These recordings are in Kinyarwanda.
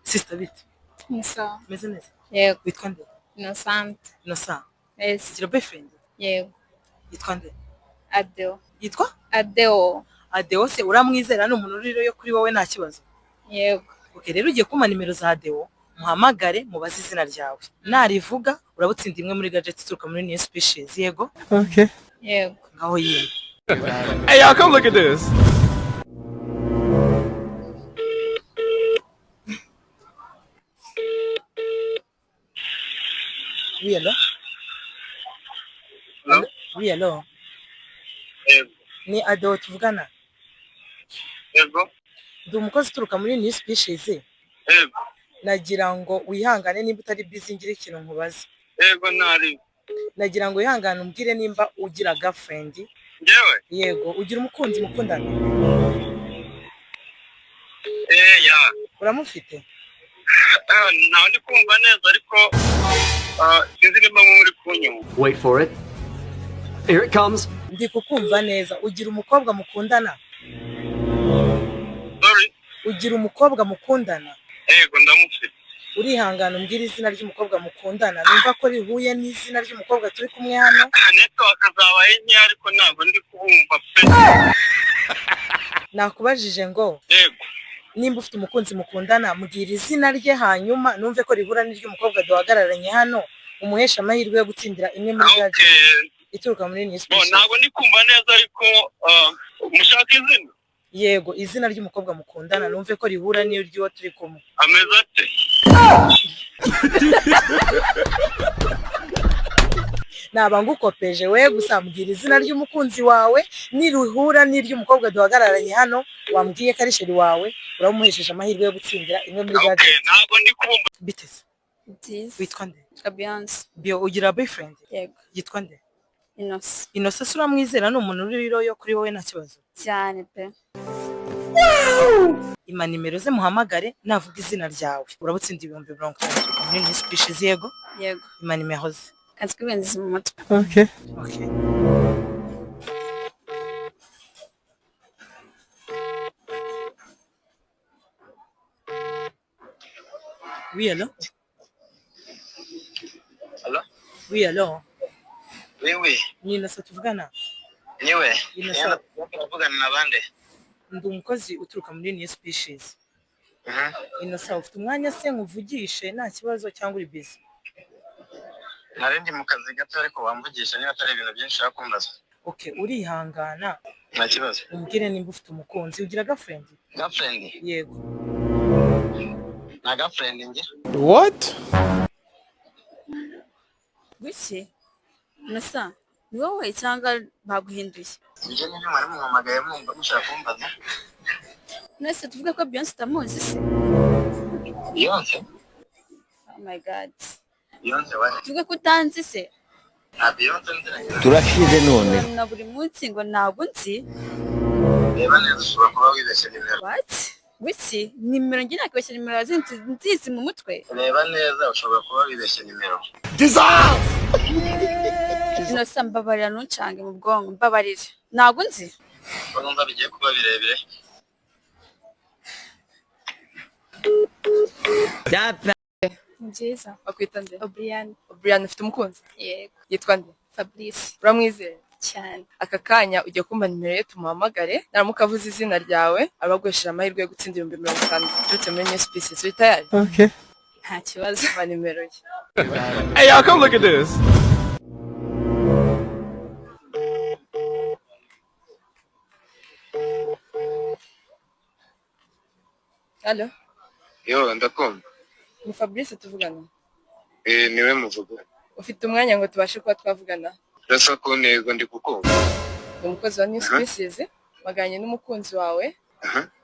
Sister bite? Musa. Meze neza? Yego. Witwa nde? Innocent. Innocent. Yes. Gira boyfriend? Yego. Yitwa nde? Adeo. Yitwa? Adeo. Adeo se uramwizera ni umuntu uri yo kuri wowe nta kibazo? Yego. Okay, rero ugiye kuma nimero za Adeo, muhamagare mubaze izina ryawe. Narivuga urabutsinda imwe muri gadget ituruka muri New Species, yego? Okay. Yego. Ngaho yimwe. Hey, y'all, come look at this. Oui, alors? Hello? Oui, alors? Yego. Ni Adeo tuvugana? Yego. Ndi umukozi uturuka muri New Species. Yego. Nagira ngo wihangane nimba utari busy ngira ikintu nkubaza. Yego ntari. Nagira ngo wihangane umbwire nimba ugira girlfriend. Njyewe? Yego, ugira umukunzi mukundana? Ya. Uramufite? Ntawe ndi kumva neza ariko sinzi nimba muri kunyuma. Wait for it. Here it comes. Ndi kukumva neza. Ugira umukobwa mukundana? Sorry. Ugira umukobwa mukundana? Yego ndamufite. Urihangana umbwire izina ry'umukobwa mukundana. Numva ko rihuye n'izina ry'umukobwa turi kumwe hano. Network zabaye nke ariko ntabwo ndi kubumva pe. Nakubajije ngo Yego. nimba ufite umukunzi mukundana mugira izina rye hanyuma numve ko rihura n'ry'umukobwa duhagararanye hano umuhesha amahirwe yo gutsindira imwe muri gadget ituruka muri New Species. Ntabwo ndi kumva neza ariko mushaka izina? Yego, izina ry'umukobwa mukundana numve ko rihura n'iryo turi kumwe. Ameze ate? Naba ngukopeje we gusa mbwira izina ry'umukunzi wawe niruhura n'ry'umukobwa duhagararanye hano wambwiye ko ari sheri wawe uramuhesheje amahirwe yo gutsindira imwe muri gadget. Okay, ntabwo ndi kumva. Biteze. This. Witwa nde? Beyonce. Bio ugira boyfriend? Yego. Yitwa nde? Innocent. Innocent uramwizera ni umuntu uri yo kuri wowe nta kibazo? Cyane pe. Ima nimero ze muhamagare navuga izina ryawe urabutsinda 50,000 muri New Species, yego? Yego. Ima nimero ze. Kanzikubenzisa mu mutwe. Okay. Okay. Oui, allô? Hello? Oui, allô? Oui. Ni Innocent tuvugana? Niwe. Innocent. Tuvugana na bande? Ndi umukozi uturuka muri New Species. Mhm. Innocent ufite umwanya se nkuvugishe nta kibazo cyangwa uri busy? Narendi mu kazi gato ariko wamvugisha niba atari ibintu byinshi yakumbaza. Okay, urihangana. Nta kibazo. Umbwire nimba ufite umukunzi ugira girlfriend? Girlfriend? Yego. Na girlfriend nge? What? Guki? Musa. Ni wowe cyangwa baguhinduye? Ibyo ni byo mwari muhamagaye mwumva mushaka kumbaza. Nese tuvuge ko Beyonce utamuzi se? Beyonce? Oh my god. Beyonce wari? Tuvuge ko utanzi se? Na Beyonce nzira. Turashize none. Na buri munsi ngo ntabwo nzi. Reba neza ushobora kuba wibeshye nimero. What? Guki? Nimero ngira nakibeshye nimero nzizi mu mutwe. Reba neza ushobora kuba wibeshye nimero. Innocent mbabarira ntucange mu bwonko mbabarire. Ntabwo nzi. Ko numva bigiye kuba birebire. Nziza. Bakwita nde? O'Brien. Brian ufite umukunzi? Yego. Yitwa nde? Fabrice. Uramwizera? Cyane. Aka kanya ujya kumva nimero ye tumuhamagare, naramuka avuze izina ryawe arabaguhesheje amahirwe yo gutsinda 50,000 turutse muri New Species. Uri tayari? Okay. Nta kibazo. Ba nimero ye. Hey, y'all, come look at this. Allo? Yo, ndakumva. Ni Fabrice tuvugana? Niwe muvuga. Ufite umwanya ngo tubashe kuba twavugana? Rasa ku ntego ndi kukumva. Ni umukozi wa New Species, maganye n'umukunzi wawe.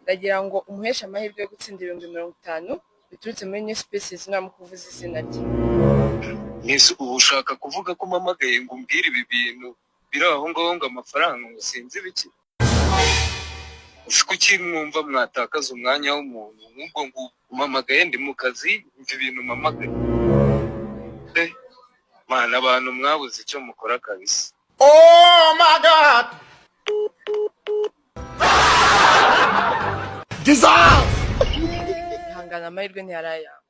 Ndagira ngo umuheshe amahirwe yo gutsinda 50,000 biturutse muri New Species naramuka uvuze izina rye. Nise ubu ushaka kuvuga ko mpamagaye ngo umbwire ibi bintu biri aho ngaho ngo amafaranga ngo sinzi biki? Kuki mwumva mwatakaza umwanya w'umuntu nk'ubwo ngo umpamagaye ndi mu kazi mva ibintu mpamagaye? Mana abantu mwabuze icyo mukora kabisa. Oh my God! Dissolve! ihangana amahirwe ntiyari ayawe.